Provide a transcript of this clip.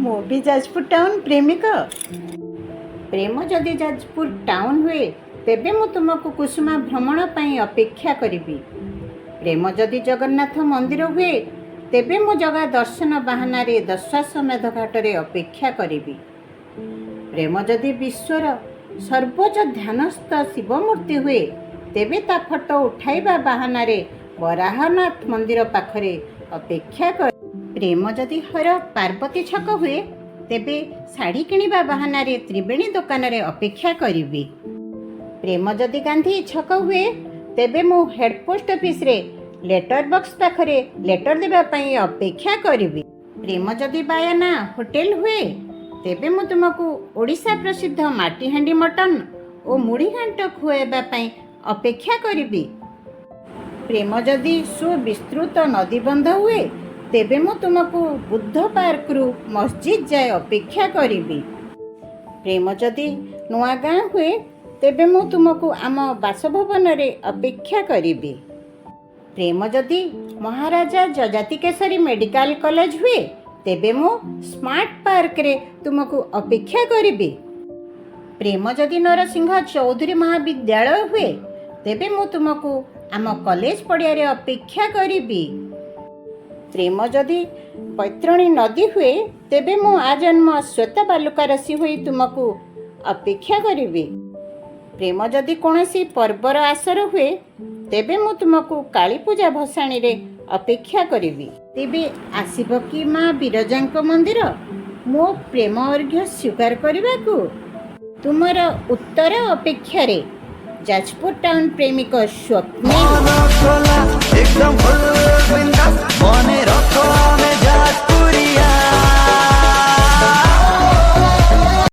मो भी जाजपुर टाउन प्रेमिक। प्रेम जदि जाजपुर टाउन हुए तेबे मु तुमको कुसुमा भ्रमण पाई अपेक्षा करिबी। प्रेम जदि जगन्नाथ मंदिर हुए तेबे मु जगा दर्शन बाहाना रे दशाश्वमेध घाट रे अपेक्षा करिबी। प्रेम जदि विश्वर सर्वोच्च ध्यानस्थ शिव मूर्ति हुए तेबे ता फोटो उठाइबा बाहाना रे वराहनाथ मंदिर पाखरे अपेक्षा कर। प्रेम जदि हर पार्वती छक हुए तेबे शाढ़ी किणिबा बाहाना रे त्रिवेणी दुकान रे अपेक्षा करिबी। प्रेम जदि गांधी छक हुए तेबे मु हेड पोस्ट ऑफिस रे लेटर बॉक्स पाखरे लेटर देबा पई अपेक्षा करिबी। प्रेम जदि बायना होटल हुए तेबे मु तुमको ओडिशा प्रसिद्ध माटीहांडी मटन और मुढ़ी घांट खुआइबा पई अपेक्षा करिबी। प्रेम जदि सुविस्तृत नदीबंध हुए तेबे मु तुमको बुद्ध पार्क रु मस्जिद जाए अपेक्षा करिबी। प्रेम जदि नुआ गाँ हुए तेबे मु तुमको आम बासभवन रे अपेक्षा करिबी। प्रेम जदि महाराजा जजाति केसरी मेडिकल कॉलेज हुए तेबे मु स्मार्ट पार्क रे तुमको अपेक्षा करिबी। प्रेम जदि नरसिंह चौधरी महाविद्यालय हुए तेबे मु तुमको आम कॉलेज पड़िया रे अपेक्षा करिबी। प्रेम जदि पैतृणी नदी हुए तेबे मु आजन्म श्वेत बालुका रसी हुई तुमको अपेक्षा करिबी। प्रेम जदि कौनसी पर्वर आसर हुए तेबे मु तुमको काली पूजा भसाणी रे अपेक्षा करिबी। तेबे आसिब कि माँ बिरजांक मंदिर मो प्रेम अर्घ्य स्वीकार करबाकू? तुमर उत्तर अपेक्षा रे जाजपुर टाउन प्रेमिक स्वप्न। एकदम